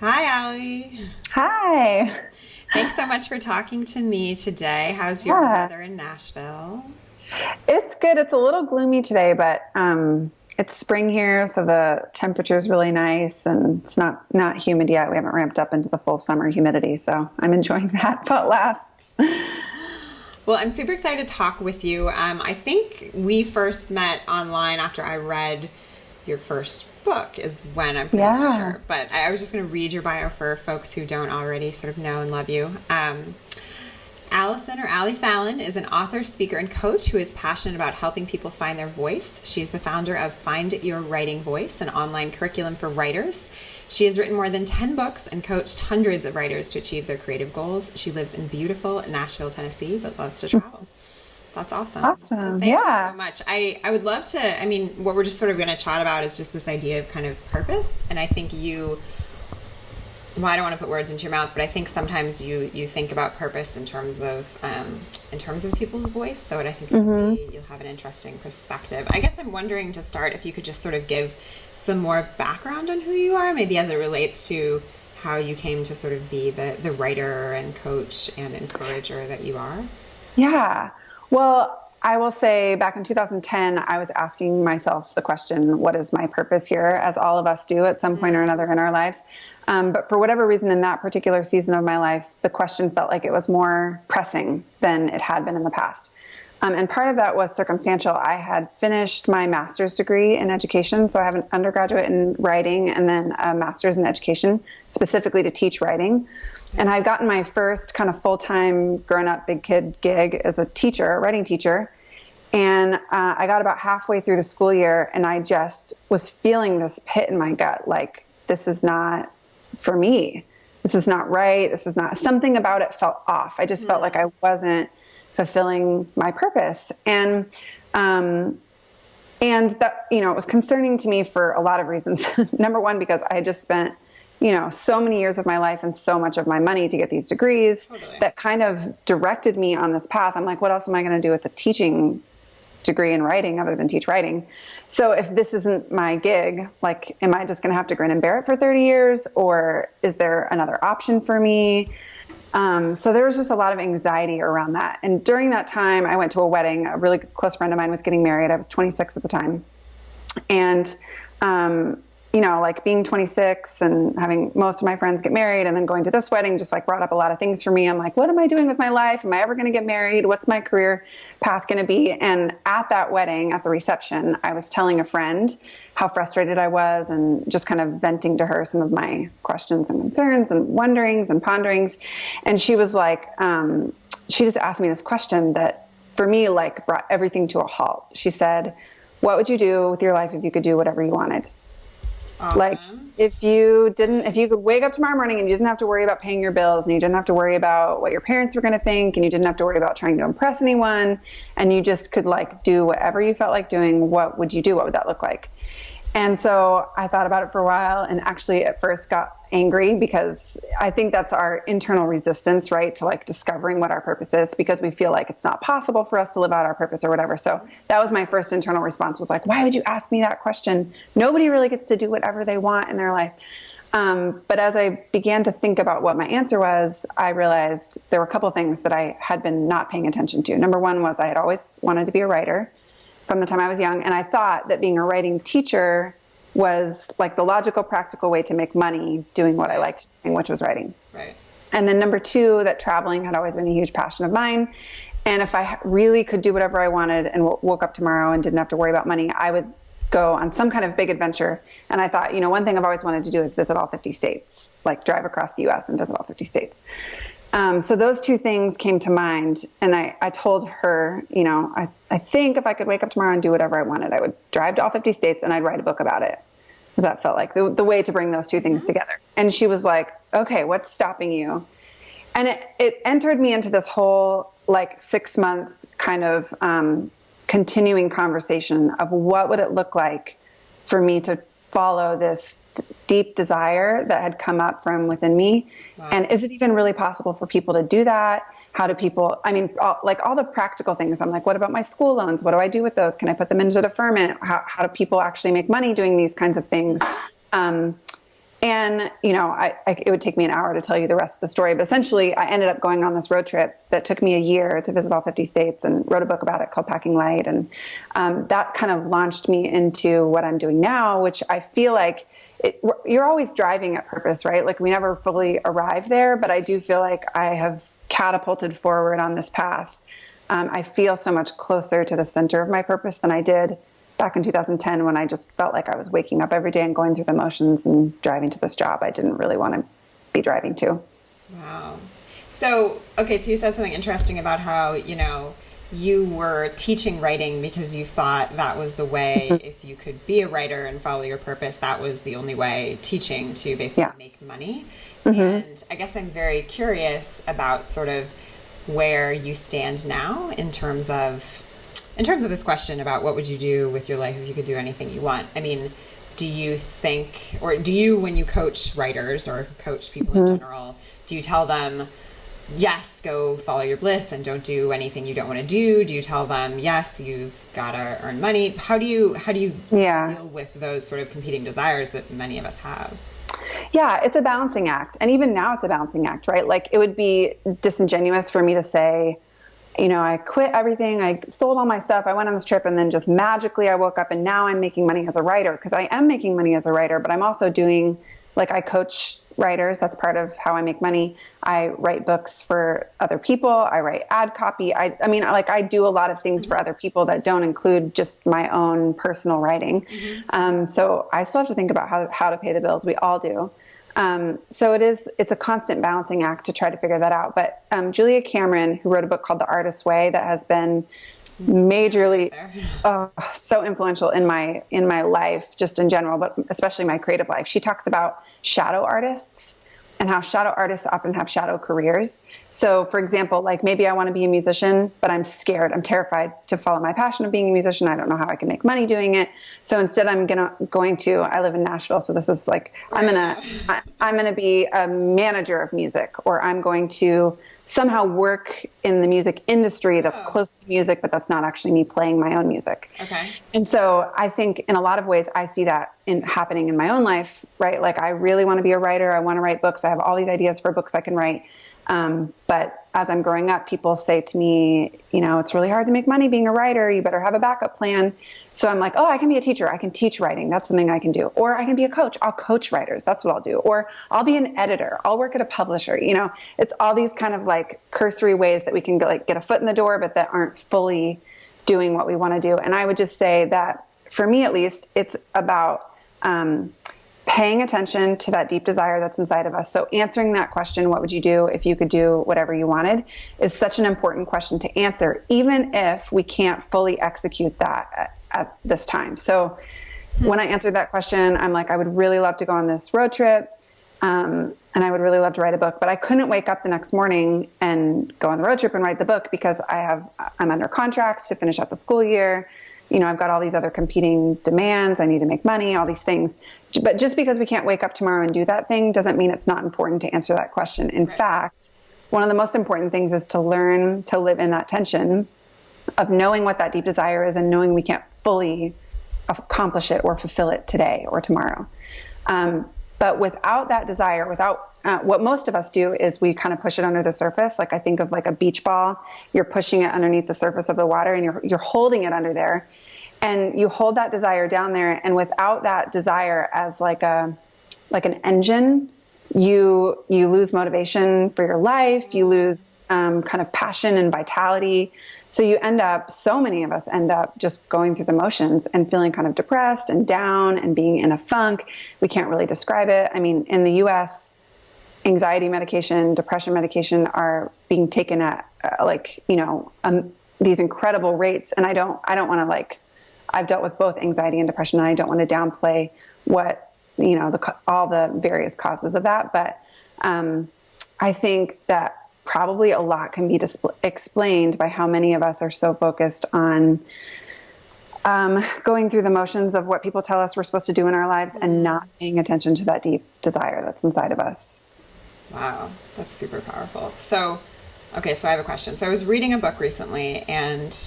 Hi, Allie. Hi. Thanks so much for talking to me today. How's your Yeah, weather in Nashville? it's good. It's a little gloomy today, but it's spring here, so the temperature is really nice, and it's not humid yet. We haven't ramped up into the full summer humidity, so I'm enjoying that while it lasts. Well, I'm super excited to talk with you. I think we first met online after I read your first book, is when I'm pretty Yeah. sure. But I was just going to read your bio for folks who don't already sort of know and love you. Allison or Allie Fallon is an author, speaker, and coach who is passionate about helping people find their voice. She's the founder of Find Your Writing Voice, an online curriculum for writers. She has written more than 10 books and coached hundreds of writers to achieve their creative goals. She lives in beautiful Nashville, Tennessee, but loves to travel. That's awesome. So Awesome. thank you so Yeah. much. I would love to, I mean, what we're just sort of going to chat about is just this idea of kind of purpose. And I think well, I don't want to put words into your mouth, but I think sometimes you think about purpose in terms of people's voice. So I think you'll have an interesting perspective. I guess I'm wondering to start if you could just sort of give some more background on who you are, maybe as it relates to how you came to sort of be the writer and coach and encourager that you are. Yeah. Well, I will say back in 2010, I was asking myself the question, what is my purpose here? As all of us do at some point or another in our lives. But for whatever reason, in that particular season of my life, the question felt like it was more pressing than it had been in the past. And part of that was circumstantial. I had finished my master's degree in education. So I have an undergraduate in writing and then a master's in education, specifically to teach writing. And I'd gotten my first kind of full-time grown-up big kid gig as a teacher, a writing teacher. And I got about halfway through the school year and I just was feeling this pit in my gut, like, this is not for me. This is not right. This is not, something about it felt off. I just felt like I wasn't fulfilling my purpose. And that, it was concerning to me for a lot of reasons. Number one, because I had just spent, so many years of my life and so much of my money to get these degrees Totally. that kind of directed me on this path. I'm like, what else am I going to do with a teaching degree in writing other than teach writing? So if this isn't my gig, like, am I just going to have to grin and bear it for 30 years? Or is there another option for me? So there was just a lot of anxiety around that. And during that time, I went to a wedding. A really close friend of mine was getting married. I was 26 at the time. And, like being 26 and having most of my friends get married and then going to this wedding just like brought up a lot of things for me. I'm like, what am I doing with my life? Am I ever going to get married? What's my career path going to be? And at that wedding, at the reception, I was telling a friend how frustrated I was and just kind of venting to her some of my questions and concerns and wonderings and ponderings. And she was like, she just asked me this question that for me, like, brought everything to a halt. She said, what would you do with your life if you could do whatever you wanted? Like, Awesome. if you could wake up tomorrow morning and you didn't have to worry about paying your bills and you didn't have to worry about what your parents were going to think and you didn't have to worry about trying to impress anyone and you just could like do whatever you felt like doing, what would you do? What would that look like? And so I thought about it for a while and actually at first got angry because I think that's our internal resistance, right? To like discovering what our purpose is because we feel like it's not possible for us to live out our purpose or whatever. So that was my first internal response was like, why would you ask me that question? Nobody really gets to do whatever they want in their life. But as I began to think about what my answer was, I realized there were a couple of things that I had been not paying attention to. Number one was I had always wanted to be a writer from the time I was young. And I thought that being a writing teacher was like the logical, practical way to make money doing what I liked doing, which was writing. Right. And then number two, that traveling had always been a huge passion of mine. And if I really could do whatever I wanted and woke up tomorrow and didn't have to worry about money, I would go on some kind of big adventure. And I thought, one thing I've always wanted to do is visit all 50 states, like drive across the US and visit all 50 states. So those two things came to mind. And I told her, I think if I could wake up tomorrow and do whatever I wanted, I would drive to all 50 states and I'd write a book about it. Because that felt like the way to bring those two things together. And she was like, okay, what's stopping you? And it entered me into this whole like 6-month kind of continuing conversation of what would it look like for me to follow this deep desire that had come up from within me. Wow. And is it even really possible for people to do that? How do people, all the practical things. I'm like, what about my school loans? What do I do with those? Can I put them into deferment? How do people actually make money doing these kinds of things? And, it would take me an hour to tell you the rest of the story. But essentially, I ended up going on this road trip that took me a year to visit all 50 states, and wrote a book about it called Packing Light. And that kind of launched me into what I'm doing now, which I feel like you're always driving at purpose, right? Like we never fully arrive there, but I do feel like I have catapulted forward on this path. I feel so much closer to the center of my purpose than I did back in 2010, when I just felt like I was waking up every day and going through the motions and driving to this job I didn't really want to be driving to. Wow. So you said something interesting about how, you were teaching writing because you thought that was the way, if you could be a writer and follow your purpose, that was the only way, teaching, to basically make money. And I guess I'm very curious about sort of where you stand now in terms of this question about what would you do with your life if you could do anything you want. I mean, do you think, or do you, when you coach writers or coach people in general, do you tell them, yes, go follow your bliss and don't do anything you don't want to do? Do you tell them, yes, you've got to earn money? How do you deal with those sort of competing desires that many of us have? Yeah, it's a balancing act. And even now it's a balancing act, right? Like it would be disingenuous for me to say, I quit everything. I sold all my stuff. I went on this trip, and then just magically I woke up and now I'm making money as a writer, because I am making money as a writer, but I'm also doing, like, I coach writers. That's part of how I make money. I write books for other people. I write ad copy. I do a lot of things for other people that don't include just my own personal writing. So I still have to think about how to pay the bills. We all do. So it's a constant balancing act to try to figure that out. But Julia Cameron, who wrote a book called The Artist's Way, that has been majorly so influential in my life, just in general, but especially my creative life. She talks about shadow artists and how shadow artists often have shadow careers. So for example, like maybe I want to be a musician, but I'm scared. I'm terrified to follow my passion of being a musician. I don't know how I can make money doing it. So instead I live in Nashville. So this is like, I'm going to be a manager of music, or I'm going to somehow work in the music industry that's close to music, but that's not actually me playing my own music. Okay. And so I think in a lot of ways I see that happening in my own life, right? Like I really want to be a writer. I want to write books. I have all these ideas for books I can write. But as I'm growing up, people say to me, it's really hard to make money being a writer. You better have a backup plan. So I'm like, I can be a teacher. I can teach writing. That's something I can do. Or I can be a coach. I'll coach writers. That's what I'll do. Or I'll be an editor. I'll work at a publisher. It's all these kind of like cursory ways that we can get a foot in the door, but that aren't fully doing what we want to do. And I would just say that for me, at least, it's about paying attention to that deep desire that's inside of us. So answering that question, what would you do if you could do whatever you wanted, is such an important question to answer, even if we can't fully execute that at this time. So when I answered that question, I'm like, I would really love to go on this road trip. And I would really love to write a book, but I couldn't wake up the next morning and go on the road trip and write the book because I'm under contracts to finish out the school year. I've got all these other competing demands. I need to make money, all these things. But just because we can't wake up tomorrow and do that thing doesn't mean it's not important to answer that question. In fact, one of the most important things is to learn to live in that tension of knowing what that deep desire is and knowing we can't fully accomplish it or fulfill it today or tomorrow. But without that desire, what most of us do is we kind of push it under the surface. Like I think of like a beach ball, you're pushing it underneath the surface of the water and you're holding it under there, and you hold that desire down there. And without that desire as like an engine, you lose motivation for your life. You lose kind of passion and vitality. So so many of us end up just going through the motions and feeling kind of depressed and down and being in a funk. We can't really describe it. I mean, in the US, anxiety medication, depression medication are being taken at these incredible rates. And I don't want to I've dealt with both anxiety and depression, and I don't want to downplay what, all the various causes of that. But I think that probably a lot can be explained by how many of us are so focused on going through the motions of what people tell us we're supposed to do in our lives and not paying attention to that deep desire that's inside of us. Wow, that's super powerful. So I have a question. So I was reading a book recently, and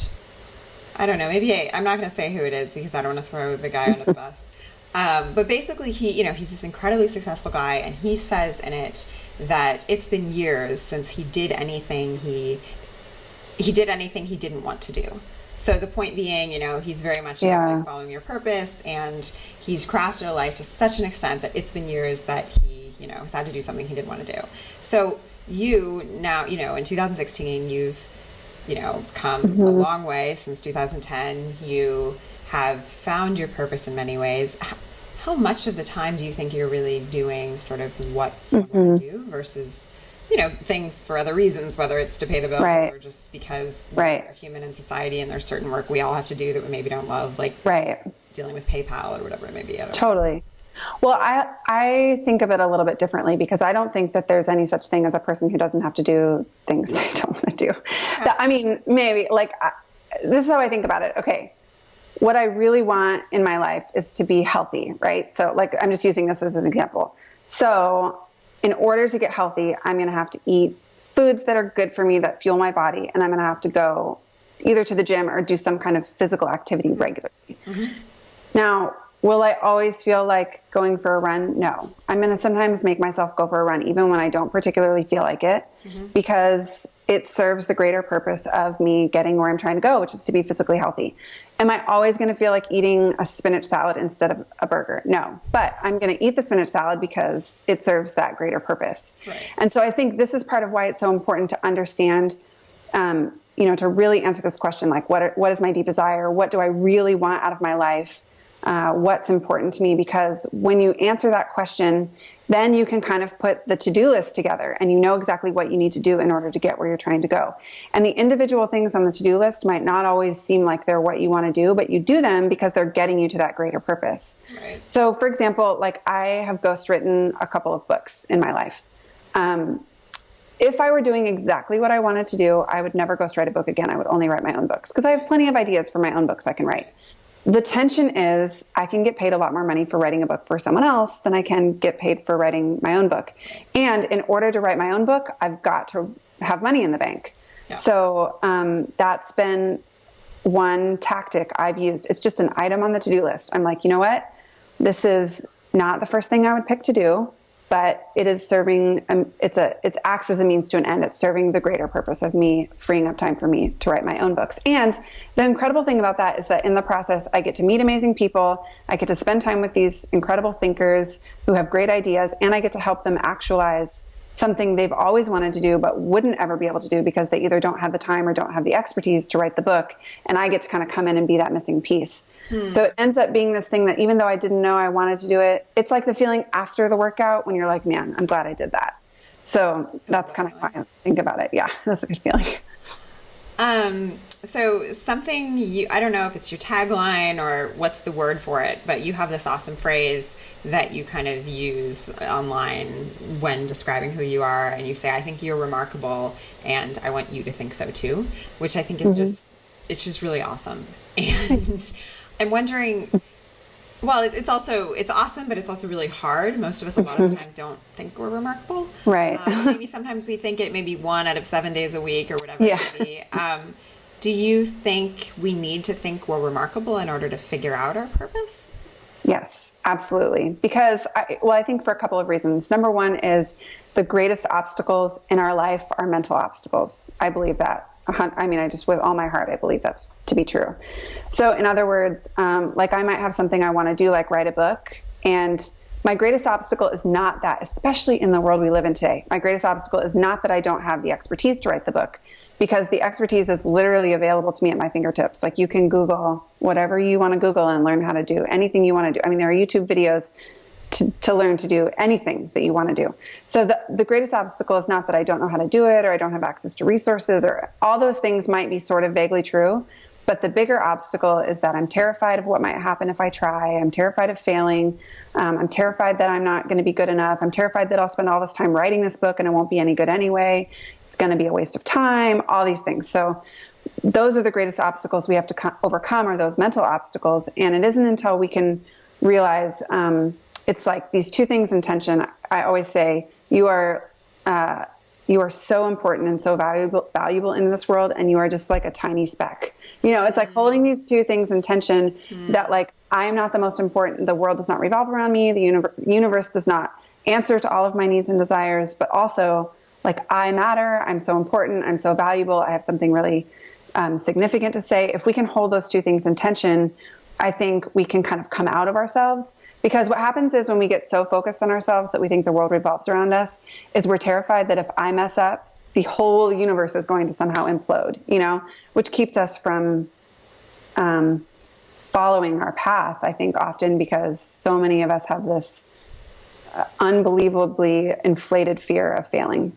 I don't know, I'm not going to say who it is because I don't want to throw the guy under the bus. But basically, he's this incredibly successful guy, and he says in it that it's been years since he did anything he didn't want to do. So the point being, he's very much about like following your purpose, and he's crafted a life to such an extent that it's been years that he, has had to do something he didn't want to do. So you now, in 2016, you've, come a long way since 2010. You have found your purpose in many ways. How much of the time do you think you're really doing sort of what you want to do versus, things for other reasons, whether it's to pay the bills or just because we're human in society and there's certain work we all have to do that we maybe don't love, like dealing with PayPal or whatever it may be. Totally. Well, I think of it a little bit differently because I don't think that there's any such thing as a person who doesn't have to do things they don't want to do. Yeah. I mean, maybe this is how I think about it. Okay. What I really want in my life is to be healthy, right? So I'm just using this as an example. So in order to get healthy, I'm going to have to eat foods that are good for me, that fuel my body. And I'm going to have to go either to the gym or do some kind of physical activity regularly. Mm-hmm. Now, will I always feel like going for a run? No. I'm going to sometimes make myself go for a run, even when I don't particularly feel like it, because it serves the greater purpose of me getting where I'm trying to go, which is to be physically healthy. Am I always going to feel like eating a spinach salad instead of a burger? No, but I'm going to eat the spinach salad because it serves that greater purpose. Right. And so I think this is part of why it's so important to understand, to really answer this question, like what is my deep desire? What do I really want out of my life? What's important to me? Because when you answer that question, then you can kind of put the to-do list together and you know exactly what you need to do in order to get where you're trying to go. And the individual things on the to-do list might not always seem like they're what you want to do, but you do them because they're getting you to that greater purpose. Right. So for example, I have ghostwritten a couple of books in my life. If I were doing exactly what I wanted to do, I would never ghostwrite a book again. I would only write my own books because I have plenty of ideas for my own books I can write. The tension is I can get paid a lot more money for writing a book for someone else than I can get paid for writing my own book. And in order to write my own book, I've got to have money in the bank. Yeah. So that's been one tactic I've used. It's just an item on the to-do list. I'm like, you know what? This is not the first thing I would pick to do, but it is serving, it acts as a means to an end. It's serving the greater purpose of me freeing up time for me to write my own books. And the incredible thing about that is that in the process, I get to meet amazing people. I get to spend time with these incredible thinkers who have great ideas, and I get to help them actualize something they've always wanted to do, but wouldn't ever be able to do because they either don't have the time or don't have the expertise to write the book. And I get to kind of come in and be that missing piece. So it ends up being this thing that even though I didn't know I wanted to do it, it's like the feeling after the workout when you're like, man, I'm glad I did that. So that's kind of how I think about it. Yeah, that's a good feeling. So something I don't know if it's your tagline or what's the word for it, but you have this awesome phrase that you kind of use online when describing who you are. And you say, I think you're remarkable and I want you to think so too, which I think is it's just really awesome. And I'm wondering, well, it's awesome, but it's also really hard. Most of us a lot of the time don't think we're remarkable. Right. Maybe sometimes we think it maybe 1 out of 7 days a week or whatever it may be. Do you think we need to think we're remarkable in order to figure out our purpose? Yes, absolutely. Because I think for a couple of reasons. Number one is the greatest obstacles in our life are mental obstacles. I believe that. I just with all my heart, I believe that's to be true. So in other words, I might have something I want to do, like write a book. And my greatest obstacle is not that, especially in the world we live in today. My greatest obstacle is not that I don't have the expertise to write the book, because the expertise is literally available to me at my fingertips. Like you can Google whatever you want to Google and learn how to do anything you want to do. I mean, there are YouTube videos to learn to do anything that you want to do. So the greatest obstacle is not that I don't know how to do it or I don't have access to resources, or all those things might be sort of vaguely true. But the bigger obstacle is that I'm terrified of what might happen if I try. I'm terrified of failing. I'm terrified that I'm not going to be good enough. I'm terrified that I'll spend all this time writing this book and it won't be any good anyway. It's going to be a waste of time, all these things. So those are the greatest obstacles we have to overcome, are those mental obstacles. And it isn't until we can realize it's like these two things in tension. I always say you are you are so important and so valuable in this world, and you are just like a tiny speck. You know, it's like holding these two things in tension, that like, I am not the most important. The world does not revolve around me. The universe does not answer to all of my needs and desires, but also like, I matter. I'm so important. I'm so valuable. I have something really significant to say. If we can hold those two things in tension, I think we can kind of come out of ourselves. Because what happens is, when we get so focused on ourselves that we think the world revolves around us, is we're terrified that if I mess up, the whole universe is going to somehow implode, you know, which keeps us from following our path, I think, often, because so many of us have this unbelievably inflated fear of failing.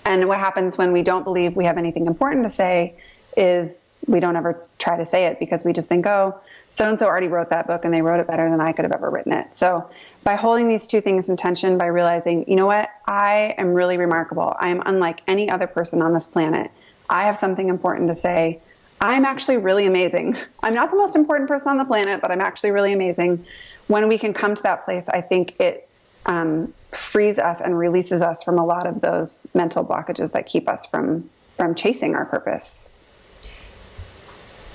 And what happens when we don't believe we have anything important to say is we don't ever try to say it, because we just think, oh, so-and-so already wrote that book and they wrote it better than I could have ever written it. So by holding these two things in tension, by realizing, you know what, I am really remarkable. I am unlike any other person on this planet. I have something important to say. I'm actually really amazing. I'm not the most important person on the planet, but I'm actually really amazing. When we can come to that place, I think it frees us and releases us from a lot of those mental blockages that keep us from chasing our purpose.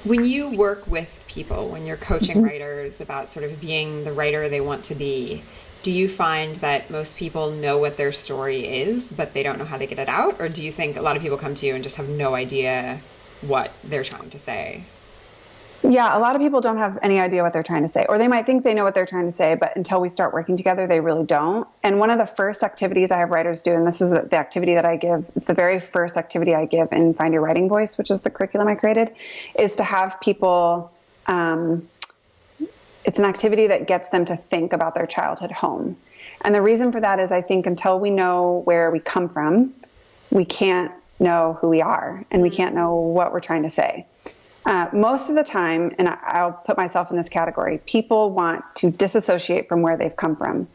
When you work with people, when you're coaching writers about sort of being the writer they want to be, do you find that most people know what their story is, but they don't know how to get it out? Or do you think a lot of people come to you and just have no idea what they're trying to say? Yeah, a lot of people don't have any idea what they're trying to say, or they might think they know what they're trying to say, but until we start working together, they really don't. And one of the first activities I have writers do, and this is the activity that I give, it's the very first activity I give in Find Your Writing Voice, which is the curriculum I created, is to have people, it's an activity that gets them to think about their childhood home. And the reason for that is, I think until we know where we come from, we can't know who we are, and we can't know what we're trying to say. Most of the time, and I'll put myself in this category, people want to disassociate from where they've come from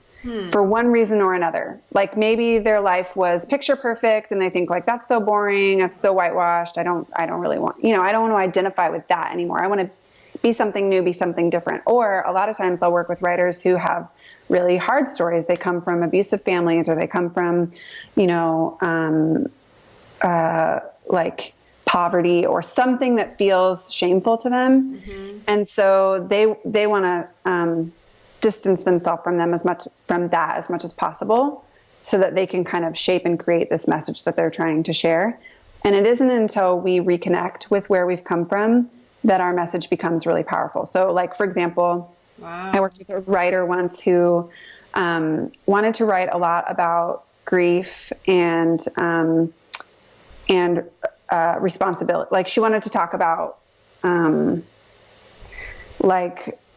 for one reason or another. Like, maybe their life was picture perfect and they think like, that's so boring, that's so whitewashed. I don't really want, I don't want to identify with that anymore. I want to be something new, be something different. Or a lot of times I'll work with writers who have really hard stories. They come from abusive families, or they come from, like poverty or something that feels shameful to them. And so they want to distance themselves from them as much as possible, so that they can kind of shape and create this message that they're trying to share. And it isn't until we reconnect with where we've come from that our message becomes really powerful. So, like, for example, I worked with a writer once who wanted to write a lot about grief and responsibility. Like, she wanted to talk about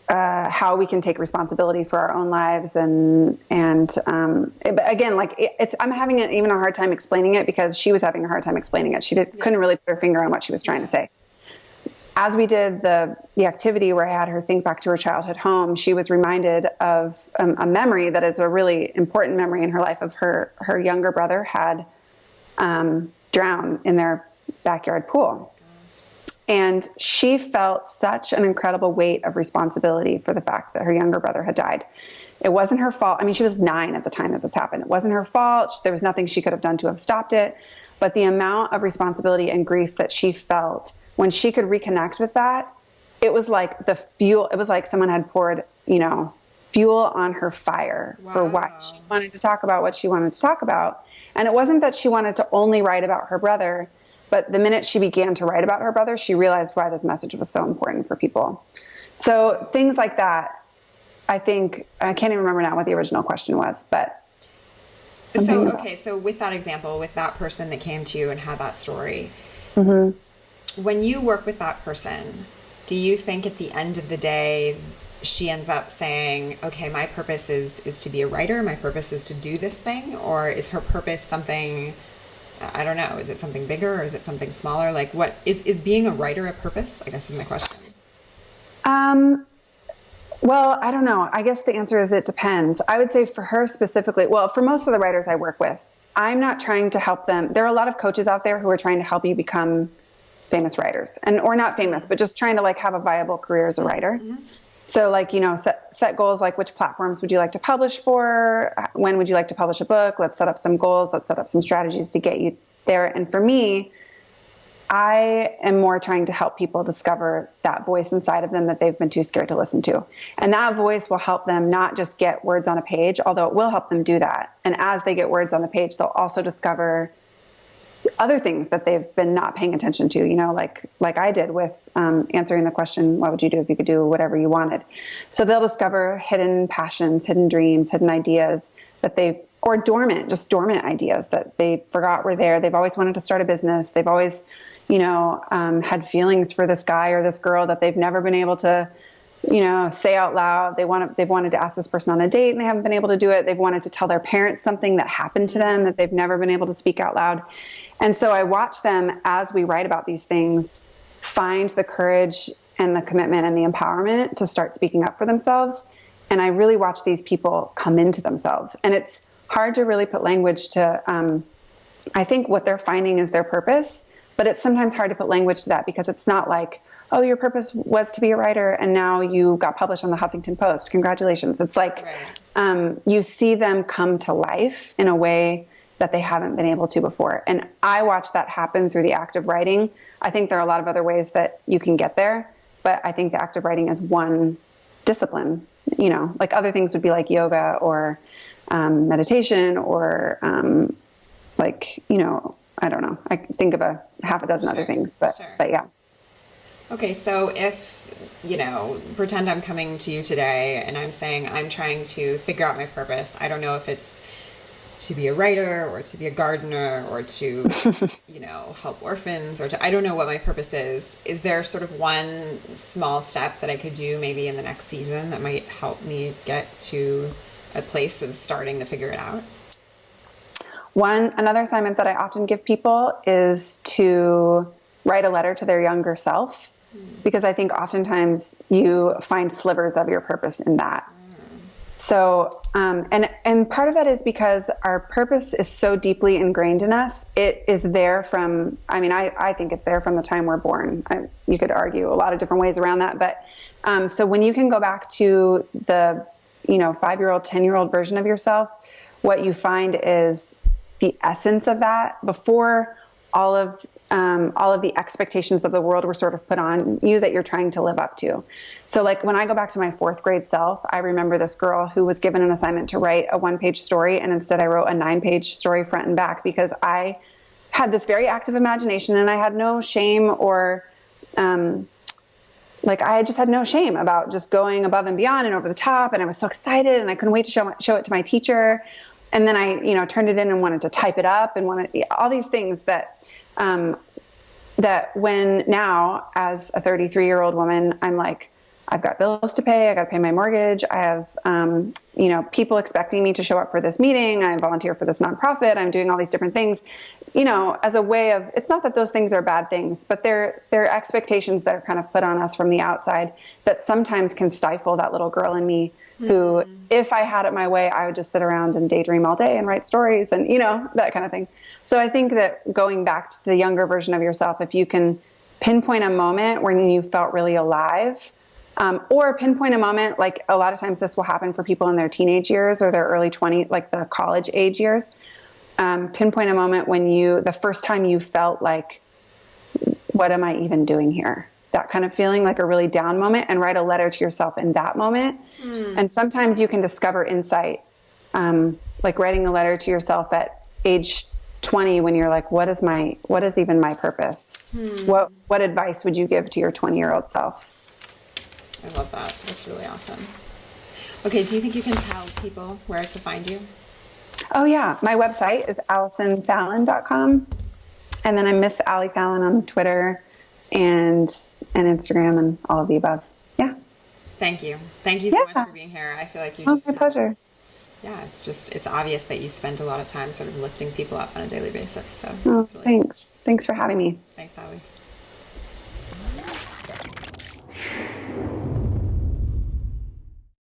how we can take responsibility for our own lives, and again, like, I'm having even a hard time explaining it, because she was having a hard time explaining it. She couldn't really put her finger on what she was trying to say. As we did the activity where I had her think back to her childhood home, she was reminded of a memory that is a really important memory in her life, of her younger brother had drowned in their backyard pool. And she felt such an incredible weight of responsibility for the fact that her younger brother had died. It wasn't her fault. I mean, she was 9 at the time that this happened. It wasn't her fault. There was nothing she could have done to have stopped it. But the amount of responsibility and grief that she felt when she could reconnect with that, it was like the fuel. It was like someone had poured, fuel on her fire for why she wanted to talk about what she wanted to talk about. And it wasn't that she wanted to only write about her brother, but the minute she began to write about her brother, she realized why this message was so important for people. So things like that, I think, I can't even remember now what the original question was, but. So with that example, with that person that came to you and had that story, when you work with that person, do you think at the end of the day, she ends up saying, okay, my purpose is to be a writer, my purpose is to do this thing? Or is her purpose something, I don't know, is it something bigger, or is it something smaller? Like, what is being a writer a purpose, I guess, is my question. Well, I don't know. I guess the answer is it depends. I would say for her specifically, well, for most of the writers I work with, I'm not trying to help them. There are a lot of coaches out there who are trying to help you become famous writers, or not famous, but just trying to like have a viable career as a writer. So like, set goals, like which platforms would you like to publish for? When would you like to publish a book? Let's set up some goals. Let's set up some strategies to get you there. And for me, I am more trying to help people discover that voice inside of them that they've been too scared to listen to. And that voice will help them not just get words on a page, although it will help them do that. And as they get words on the page, they'll also discover other things that they've been not paying attention to, like I did with answering the question, what would you do if you could do whatever you wanted? So they'll discover hidden passions, hidden dreams, hidden ideas or dormant ideas that they forgot were there. They've always wanted to start a business. They've always, had feelings for this guy or this girl that they've never been able to, say out loud. They've wanted to ask this person on a date and they haven't been able to do it. They've wanted to tell their parents something that happened to them that they've never been able to speak out loud. And so I watch them as we write about these things, find the courage and the commitment and the empowerment to start speaking up for themselves. And I really watch these people come into themselves. And it's hard to really put language to, I think what they're finding is their purpose, but it's sometimes hard to put language to that because it's not like, oh, your purpose was to be a writer and now you got published on the Huffington Post. Congratulations. It's like, you see them come to life in a way that they haven't been able to before. And I watch that happen through the act of writing. I think there are a lot of other ways that you can get there, but I think the act of writing is one discipline. Like other things would be like yoga or meditation or I don't know. I can think of a half a dozen other things, but yeah. Okay, so if, pretend I'm coming to you today and I'm saying I'm trying to figure out my purpose. I don't know if it's to be a writer or to be a gardener or to, help orphans I don't know what my purpose is. Is there sort of one small step that I could do maybe in the next season that might help me get to a place of starting to figure it out? Another assignment that I often give people is to write a letter to their younger self, because I think oftentimes you find slivers of your purpose in that. So, and part of that is because our purpose is so deeply ingrained in us. It is there from, I think it's there from the time we're born. You could argue a lot of different ways around that. But, so when you can go back to the, 5-year-old, 10-year-old version of yourself, what you find is the essence of that before all of the expectations of the world were sort of put on you that you're trying to live up to. So like when I go back to my 4th grade self, I remember this girl who was given an assignment to write a 1-page story. And instead I wrote a 9-page story front and back because I had this very active imagination and I had no shame or, I just had no shame about just going above and beyond and over the top. And I was so excited and I couldn't wait to show it to my teacher. And then I, turned it in and wanted to type it up and wanted all these things that when now as a 33-year-old woman, I'm like, I've got bills to pay. I got to pay my mortgage. I have, people expecting me to show up for this meeting. I volunteer for this nonprofit. I'm doing all these different things, as a way of, it's not that those things are bad things, but they're expectations that are kind of put on us from the outside that sometimes can stifle that little girl in me who, if I had it my way, I would just sit around and daydream all day and write stories and, that kind of thing. So I think that going back to the younger version of yourself, if you can pinpoint a moment when you felt really alive, or pinpoint a moment, like a lot of times this will happen for people in their teenage years or their early 20s, like the college age years, pinpoint a moment when the first time you felt like, what am I even doing here? That kind of feeling, like a really down moment, and write a letter to yourself in that moment. And sometimes you can discover insight, like writing a letter to yourself at age 20 when you're like, what is even my purpose? What advice would you give to your 20-year-old self? I love that. That's really awesome. Okay, do you think you can tell people where to find you? Oh yeah, my website is AllisonFallon.com. And then I'm Miss Allie Fallon on Twitter and Instagram and all of the above. Yeah. Thank you. Thank you so much for being here. I feel like you just... my pleasure. Yeah, it's obvious that you spend a lot of time sort of lifting people up on a daily basis. So Thanks. Thanks for having me. Thanks, Allie.